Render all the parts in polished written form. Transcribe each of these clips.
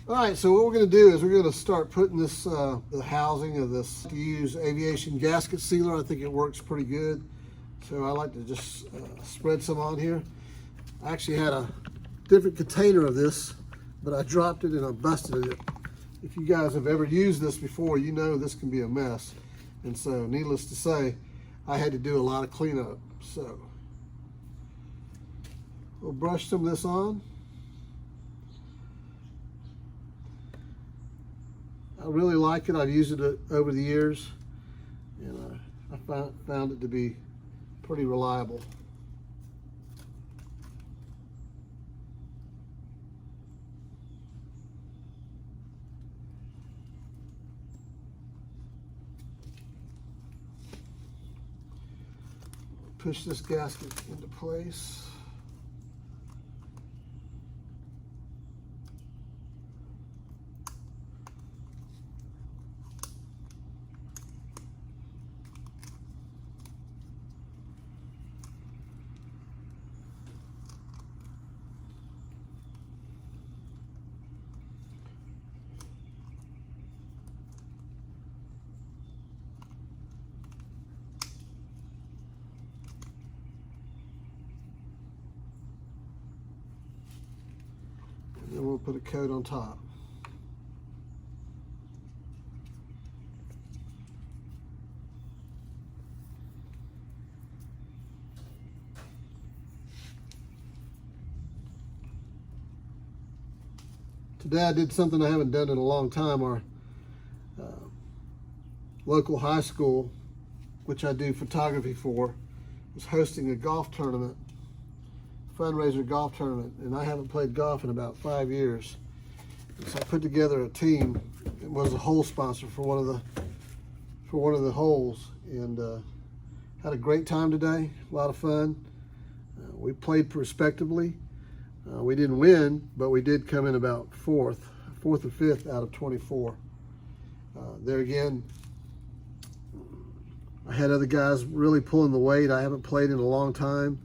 All right, so what we're going to do is we're going to start putting this, the housing of this, to use aviation gasket sealer. I think it works pretty good. So I like to just spread some on here. I actually had a different container of this, but I dropped it and I busted it. If you guys have ever used this before, you know this can be a mess. And so needless to say, I had to do a lot of cleanup. So we'll brush some of this on. I really like it. I've used it over the years, and I found it to be pretty reliable. Push this gasket into place. And then we'll put a coat on top. Today I did something I haven't done in a long time. Our local high school, which I do photography for, was hosting a golf tournament, fundraiser golf tournament, and I haven't played golf in about 5 years. And so I put together a team. It was a hole sponsor for one of the holes, and had a great time today. A lot of fun. We played respectably. We didn't win, but we did come in about fourth or fifth out of 24. There again, I had other guys really pulling the weight. I haven't played in a long time,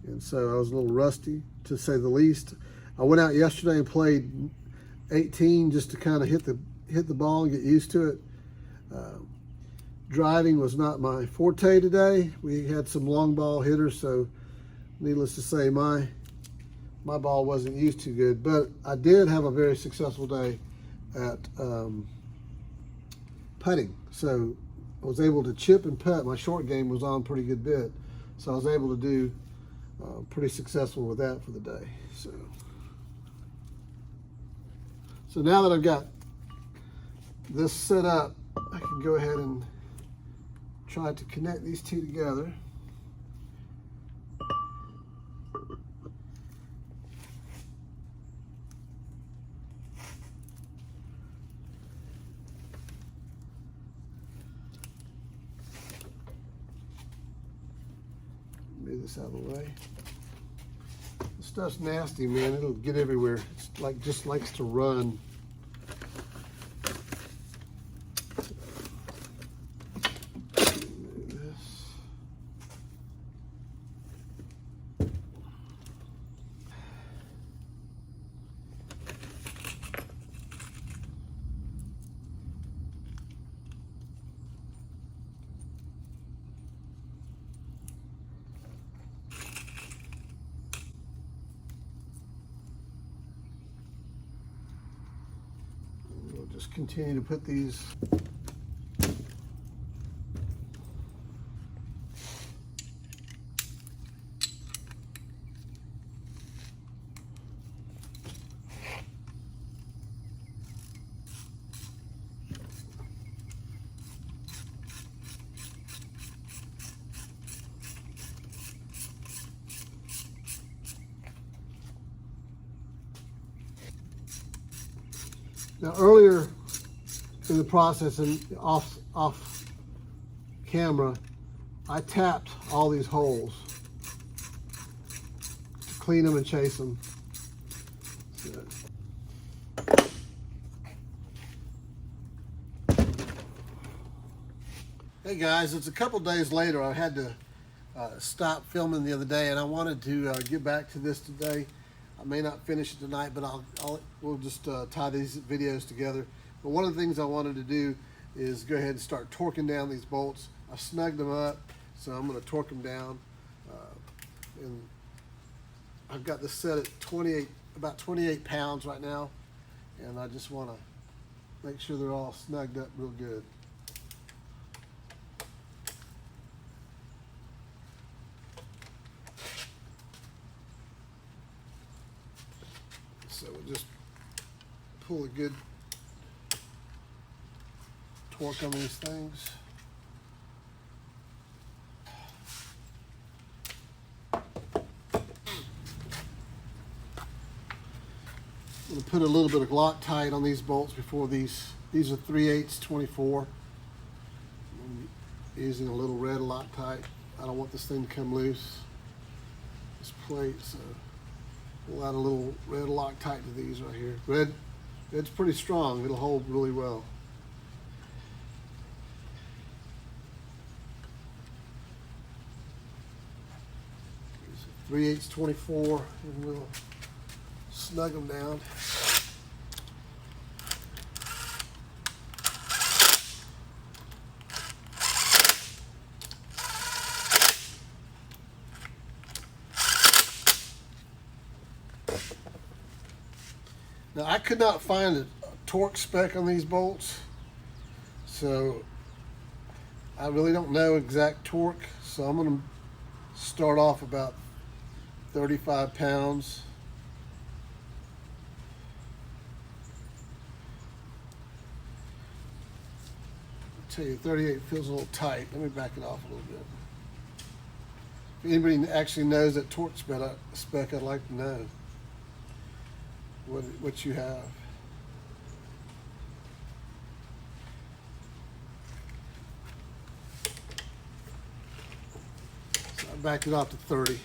and so I was a little rusty, to say the least. I went out yesterday and played 18 just to kind of hit the ball and get used to it. Driving was not my forte today. We had some long ball hitters, so needless to say, my ball wasn't used too good, but I did have a very successful day at putting. So I was able to chip and putt. My short game was on pretty good bit, so I was able to do pretty successful with that for the day. So now that I've got this set up, I can go ahead and try to connect these two together. Move this out of the way. This stuff's nasty, man. It'll get everywhere. It's like, just likes to run. Move this. Just continue to put these. Now earlier in the process and off camera, I tapped all these holes to clean them and chase them. Hey guys, it's a couple days later. I had to stop filming the other day, and I wanted to get back to this today. I may not finish it tonight, but we'll just tie these videos together. But one of the things I wanted to do is go ahead and start torquing down these bolts. I snugged them up, so I'm going to torque them down. And I've got this set at about 28 pounds right now, and I just want to make sure they're all snugged up real good. So we'll just pull a good torque on these things. I'm going to put a little bit of Loctite on these bolts before these are 3/8 24. I'm using a little red Loctite. I don't want this thing to come loose, this plate, so we'll add a little red Loctite to these right here. Red's pretty strong. It'll hold really well. 3/8 24, and we'll snug them down. Now I could not find a torque spec on these bolts, so I really don't know exact torque, so I'm going to start off about 35 pounds. I'll tell you, 38 feels a little tight. Let me back it off a little bit. If anybody actually knows that torque spec, I'd like to know what you have. So I backed it off to 30.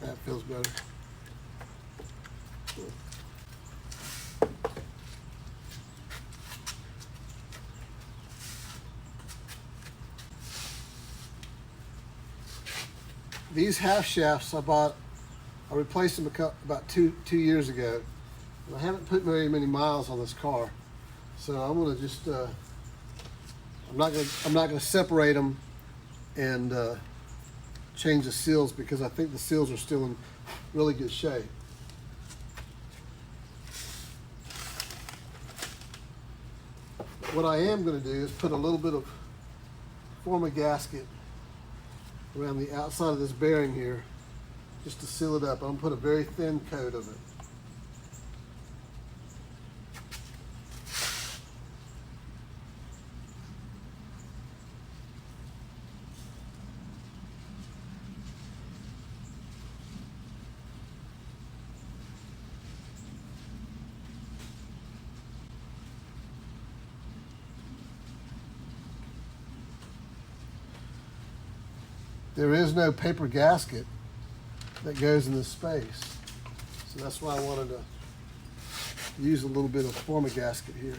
That feels better. These half shafts I replaced them about two years ago. And I haven't put very many miles on this car, so I'm gonna just I'm not gonna separate them and change the seals, because I think the seals are still in really good shape. What I am going to do is put a little bit of form a gasket around the outside of this bearing here, just to seal it up. I'm going to put a very thin coat of it. There is no paper gasket that goes in this space, so that's why I wanted to use a little bit of form a gasket here.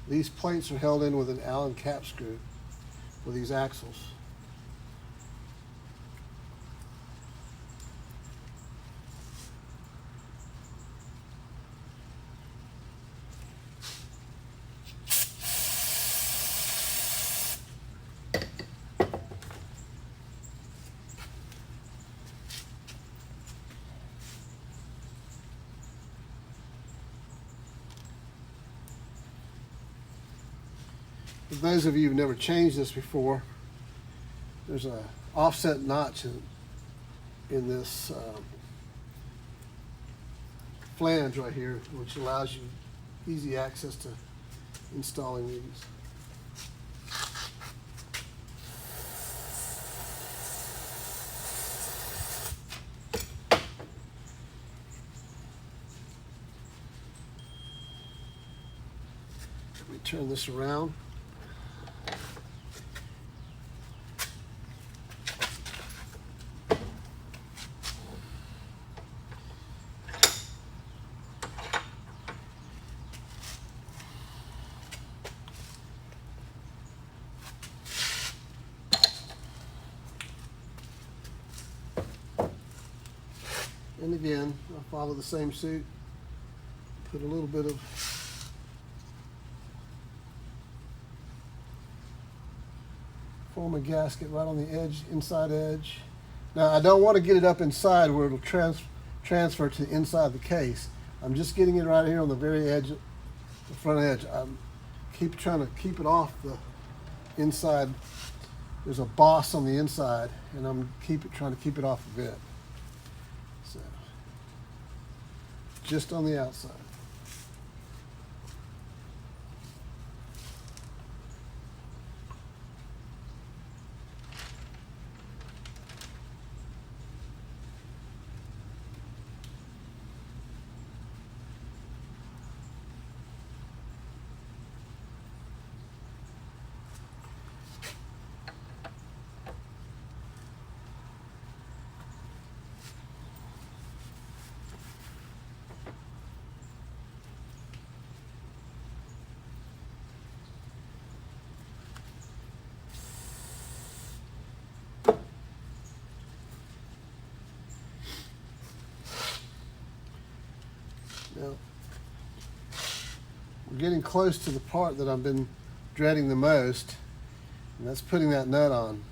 These plates are held in with an Allen cap screw for these axles. For those of you who've never changed this before, there's an offset notch in this flange right here, which allows you easy access to installing these. Let me turn this around. And again, I'll follow the same suit. Put a little bit of form a gasket right on the edge, inside edge. Now I don't want to get it up inside where it'll transfer to the inside of the case. I'm just getting it right here on the very edge, the front edge. I'm trying to keep it off the inside. There's a boss on the inside, and I'm trying to keep it off of it. So just on the outside. Now, we're getting close to the part that I've been dreading the most, and that's putting that nut on.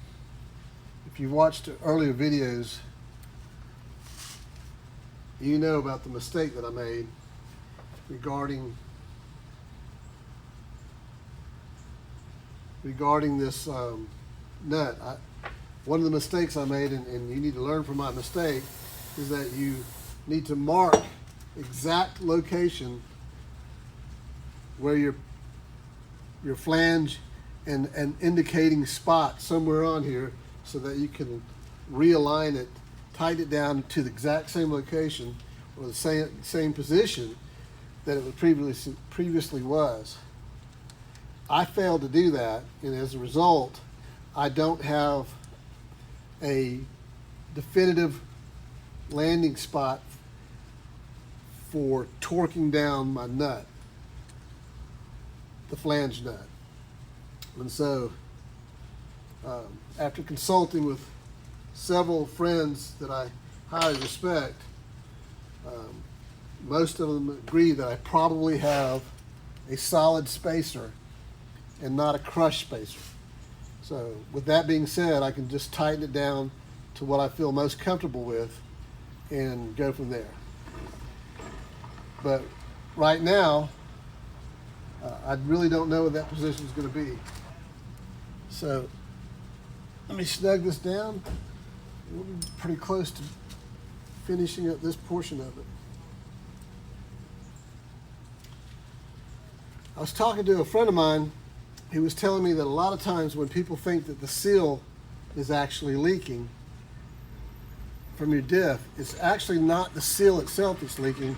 If you've watched earlier videos, you know about the mistake that I made regarding this nut. One of the mistakes I made, and you need to learn from my mistake, is that you need to mark exact location where your flange and an indicating spot somewhere on here, so that you can realign it, tighten it down to the exact same location or the same position that it previously was. I failed to do that, and as a result, I don't have a definitive landing spot for torquing down my nut, the flange nut. And so after consulting with several friends that I highly respect, most of them agree that I probably have a solid spacer and not a crush spacer. So with that being said, I can just tighten it down to what I feel most comfortable with and go from there. But right now, I really don't know what that position is going to be. So let me snug this down. We'll be pretty close to finishing up this portion of it. I was talking to a friend of mine who was telling me that a lot of times when people think that the seal is actually leaking from your diff, it's actually not the seal itself that's leaking.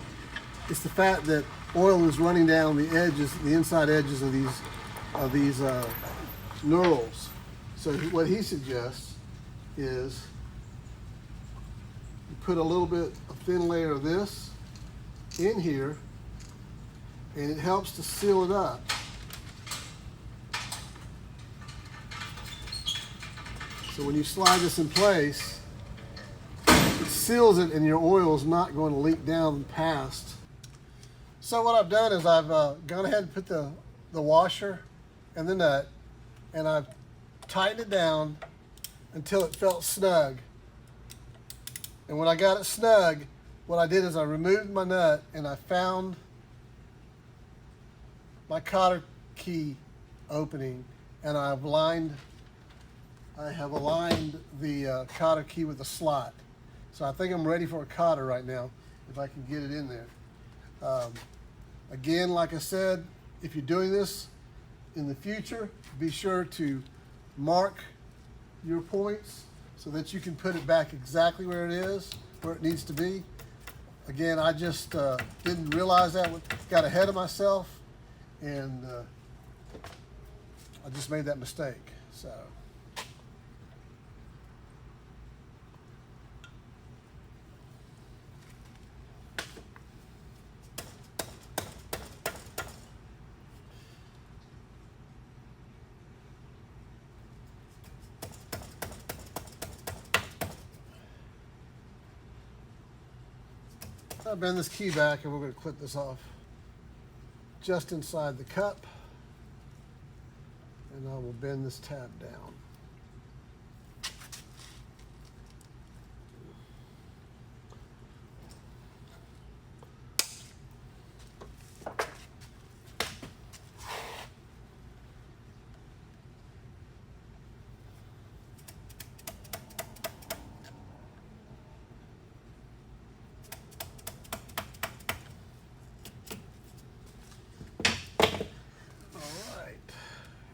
It's the fact that oil is running down the edges, the inside edges of these knurls. So what he suggests is you put a little bit of thin layer of this in here, and it helps to seal it up. So when you slide this in place, it seals it, and your oil is not going to leak down past. So what I've done is I've gone ahead and put the washer and the nut, and I've tightened it down until it felt snug. And when I got it snug, what I did is I removed my nut and I found my cotter key opening, and I have aligned the cotter key with a slot. So I think I'm ready for a cotter right now, if I can get it in there. Again, like I said, if you're doing this in the future, be sure to mark your points so that you can put it back exactly where it is, where it needs to be. Again, I just didn't realize that, got ahead of myself, and I just made that mistake. So. I bend this key back and we're going to clip this off just inside the cup, and I will bend this tab down.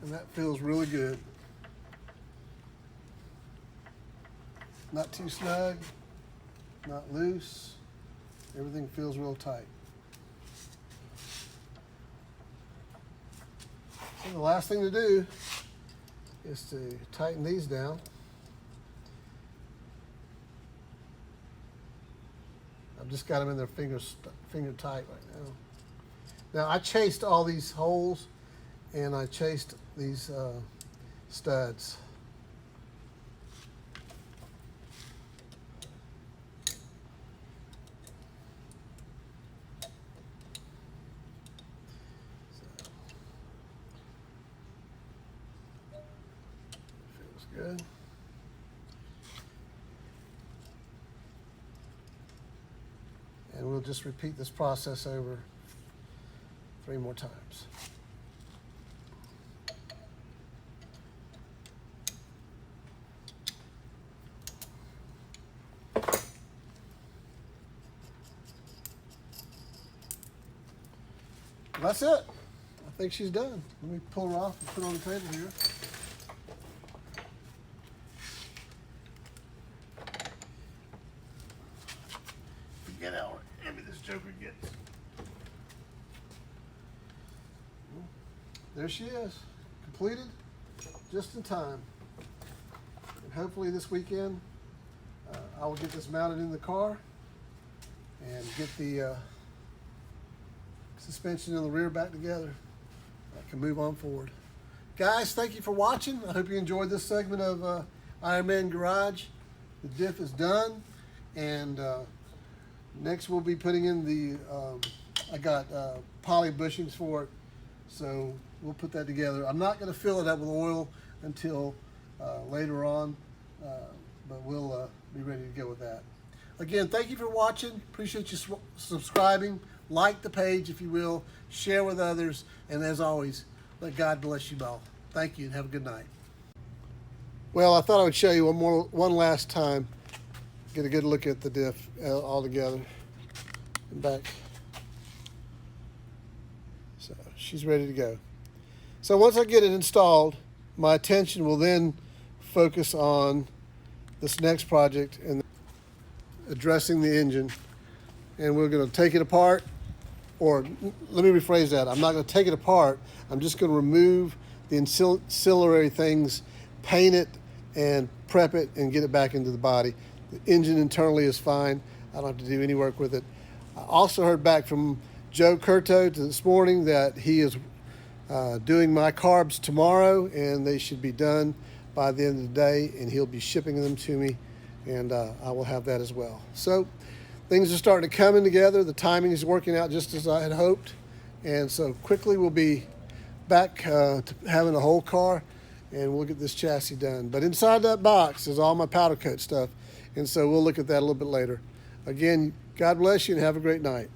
And that feels really good. Not too snug, not loose. Everything feels real tight. So the last thing to do is to tighten these down. I've just got them in their finger tight right now. Now I chased all these holes, and I chased these studs. Feels good. And we'll just repeat this process over 3 more times. That's it. I think she's done. Let me pull her off and put her on the table here. Forget how heavy this joker gets. There she is, completed just in time. And hopefully this weekend I will get this mounted in the car and get the suspension in the rear back together. I can move on forward. Guys, thank you for watching. I hope you enjoyed this segment of Iron Man Garage. The diff is done, and next we'll be putting in the I got poly bushings for it, so we'll put that together. I'm not going to fill it up with oil until later on, but we'll be ready to go with that. Again, thank you for watching. Appreciate you subscribing. Like the page if you will, share with others, and as always, let God bless you all. Thank you and have a good night. Well, I thought I would show you one last time, get a good look at the diff all together and back. So she's ready to go. So once I get it installed, my attention will then focus on this next project and addressing the engine. And we're going to take it apart, or let me rephrase that. I'm not going to take it apart. I'm just going to remove the ancillary things, paint it, and prep it, and get it back into the body. The engine internally is fine. I don't have to do any work with it. I also heard back from Joe Curto this morning that he is doing my carbs tomorrow, and they should be done by the end of the day, and he'll be shipping them to me, and I will have that as well. So things are starting to come in together. The timing is working out just as I had hoped. And so quickly we'll be back to having a whole car, and we'll get this chassis done. But inside that box is all my powder coat stuff. And so we'll look at that a little bit later. Again, God bless you and have a great night.